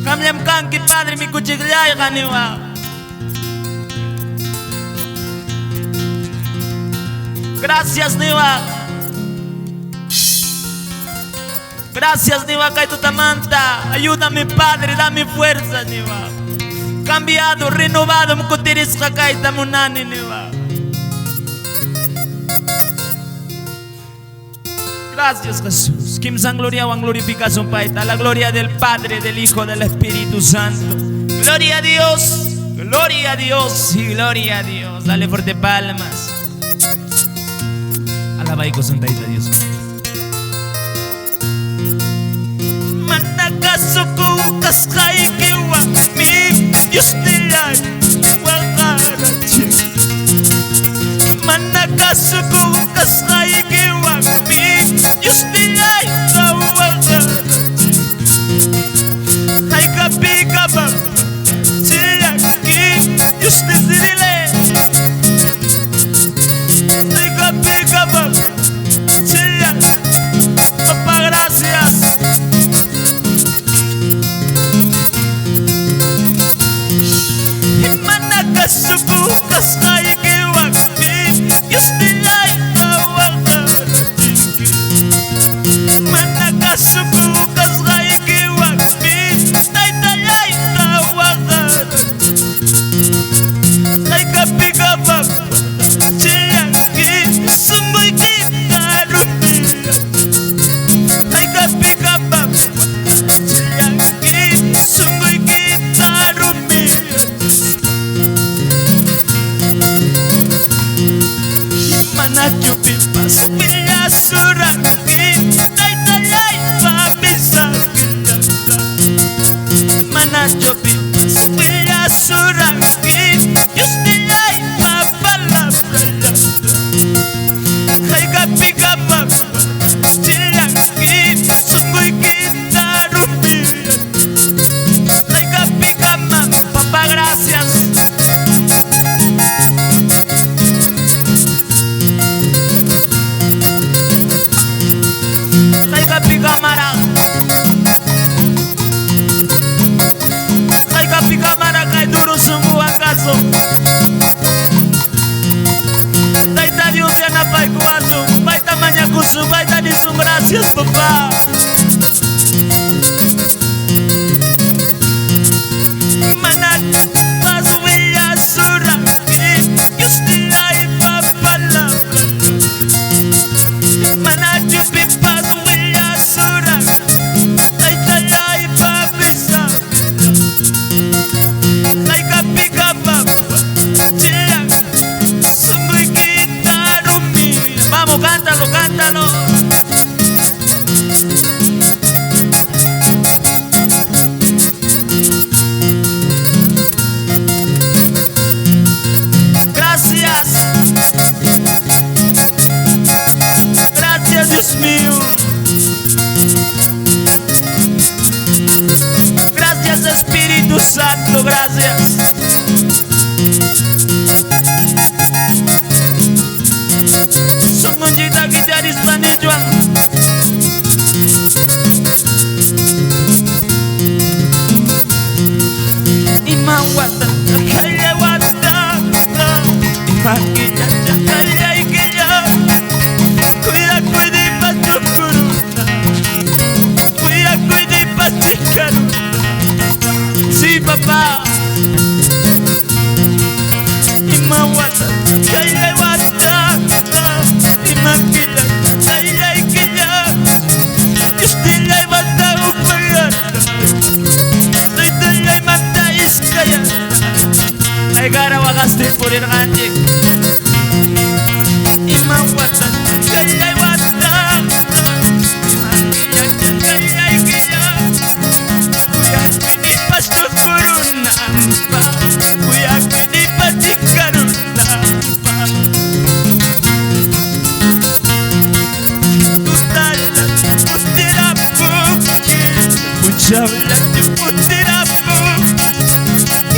Kamyam kanki padre mi kuchiglay ganiwa. Gracias Niwa. Gracias Niwa kay tutamanta. Ayúdame Padre, dame fuerza Niwa. Cambiado, renovado, mukutiris kay tamunani Niwa. Gracias Jesús. Kimsan gloria o glorificación paita. La gloria del Padre, del Hijo, del Espíritu Santo. Gloria a Dios. Gloria a Dios y gloria a Dios. Dale fuerte palmas. Alaba y cosantaita a Dios. Manakasuku kaskai kiwa mi yustilay wakarachi. Manakasuku kaskai kiwa mi yustilay wakarachi. Hay kapikaba chiyaki yustilile. Hay kapikaba chiyaki. Papá gracias. Manakasuku kaskai kiwa mi yustilay wakarachi. Manakasuku kaskai kiwa mi taitayay wakarachi. Ay kapikabab chiyaki sungguy kita rumbiya. Ay kapikabab chiyaki sungguy kita rumbiya. Manakyo pipas pilya suraki taitayay pabisakin. Manakyo pipas pilya suraki yustilay papalapalap. Kay kapikapap chiyaki sungguy kita rumbiya. Kay kapikapap Papa gracias. Kay kapikamara. Kay kapikamara kay duro sungguh acaso. Taita Dios ya na pay kuaso. Baita maña kusu, baita ni sung gracias papá. Manat pasuya suraki yustilay papalapalap. Manat yupi pasuya suraki taitayay pabisakin. Kay kapikapap chiyaki sungguy kita rumbiya. Vamos, cántalo, cántalo. Gracias. Gracias Dios mío. Gracias Espíritu Santo, gracias. Songonjita kitaris panijuan. Imawata kaya wata. Imakiya kaya ikiya. Kuya kuidi patukuruna. Kuya kuidi patikaruna. Sí papá. Imawata kaya wata. Imakiya kaya ikiya. Yustilay wata upagata. Taitayay mata iskaya. Ay gara wakasti purir kanji. Imawata kaya wata. Imakiya kaya ikiya. Kuya kuidi patukuruna. Kuya kuidi patikaruna. Tutala putirapu. Puchabla putirapu.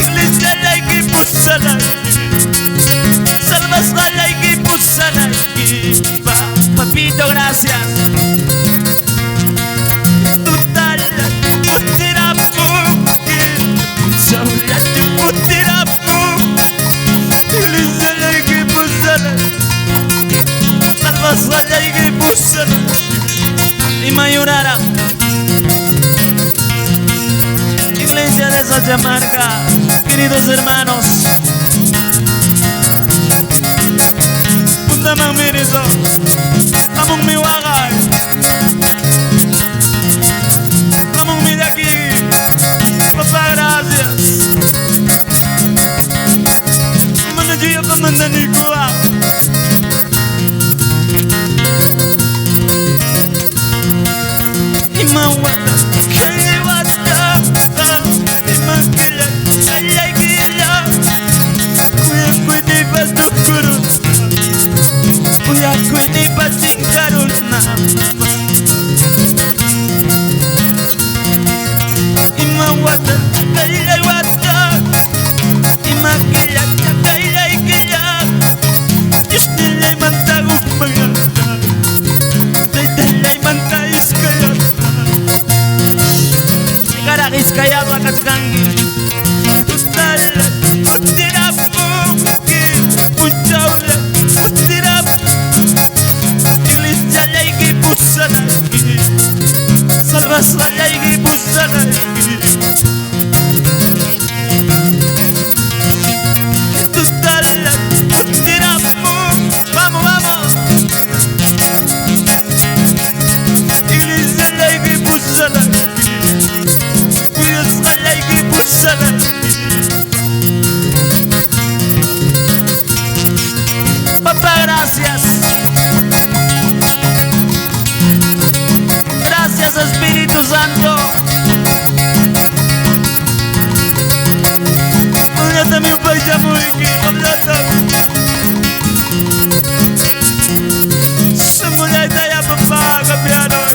Iglesia like pusalay. Salvas like pusalay. salsa amarga, queridos hermanos. Punta Mamirizo, among mi wakay, among mi daki, Papa gracias. Menuju ya pemandani gua. Imawata, kaliwata, imakila, kayakila. Kuya kuni pastu kurun, kuya kuni pasing karuna. Imawata, kaliwata, imakila, kayakila. Istilay mantaguk maganda, dayday mantayis kaya. Karakis kaya wakas kangi tutala utirapu ki punchaula utirap ilis jalai ki pusala ki salvas jalai ki pusala ki tutala utirapu vamos vamos ilis jalai ki pusala Papá, gracias. Gracias, Espíritu Santo. Hablate mi paisa muy bien, hablate. Se murió ya, papá, cambiaron.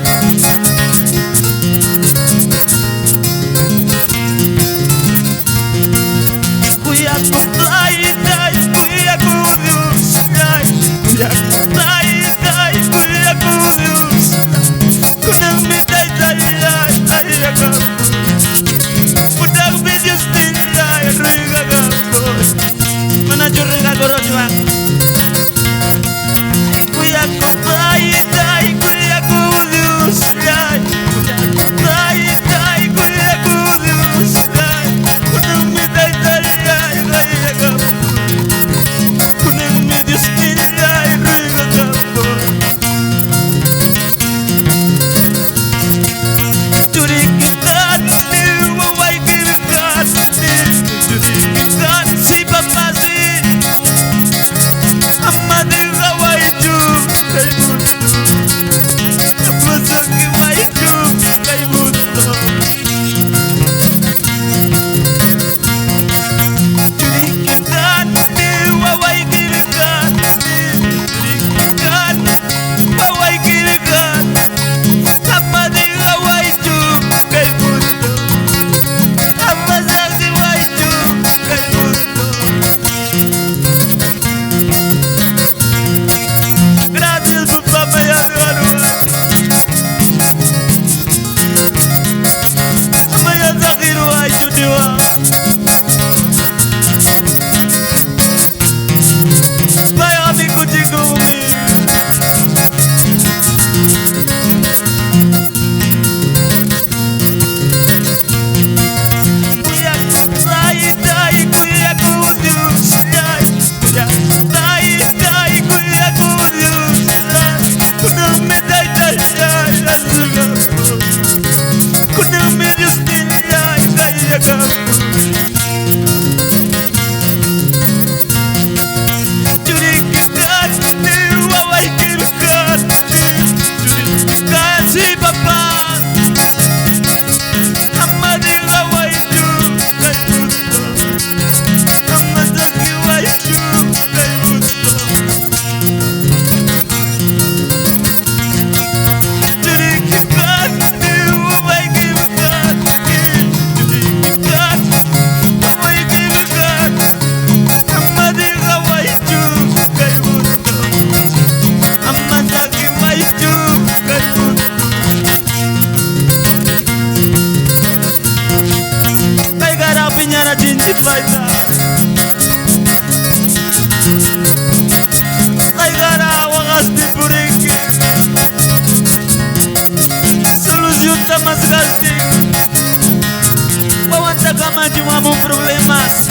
cama de amor problemas.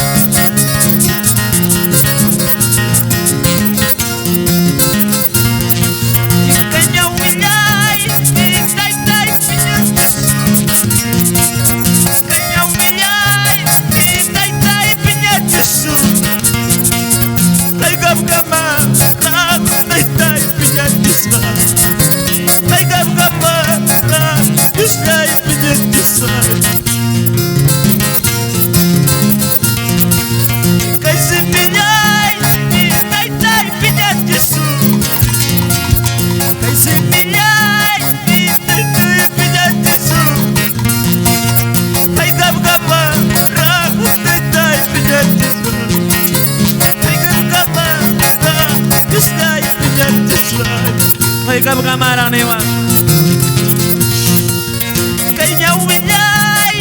Kanya umilay, tay pinyatis. Kanya umilay, tay pinyatis. Tay gam-gama, tay pinyatis. Tay gam-gama, tay pinyatis. Ay kamarang niwa kanya umilay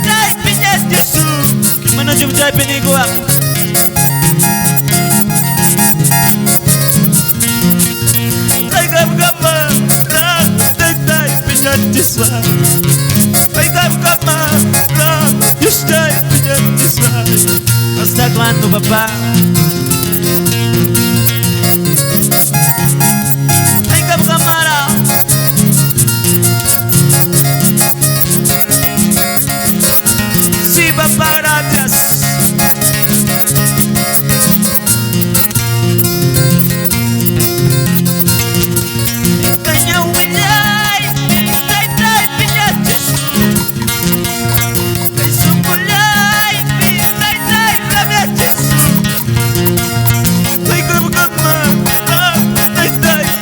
tay pinyat Yesu gimana jumjay piniguak tay kamar tay pinyat Yesu tay kamar tay pinyat Yesu hasta cuando papá Papá, gracias. Kanya umilay, tay pinyatis. Kay sumbulay, tay rabiatis. Kay gam-gama, tay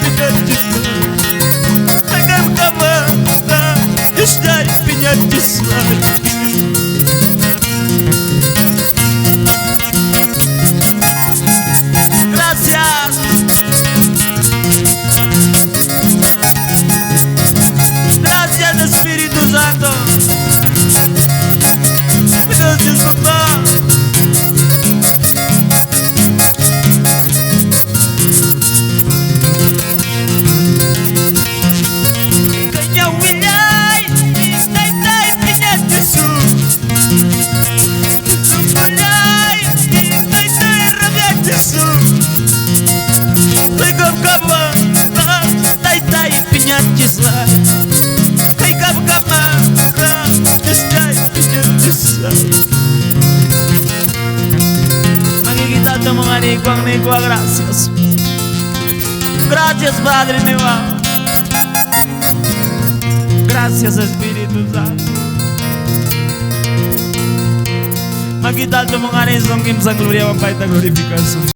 pinyatis. Kay gam-gama, tay pinyatis. Gracias. Gracias Espíritu Santo. Gracias papá. Kanya umilay, tay pinyatis. Sumbulay, tay rabiatis. Tay gam-gama, tay pinyatis. Tay gam-gama, tay pinyatis. Makikita ito mga nikuang, gracias. Gracias Padre Niwa. Gracias Espíritu Santo. Makita ito mga nisong kimsang gloria, wampay ta glorification.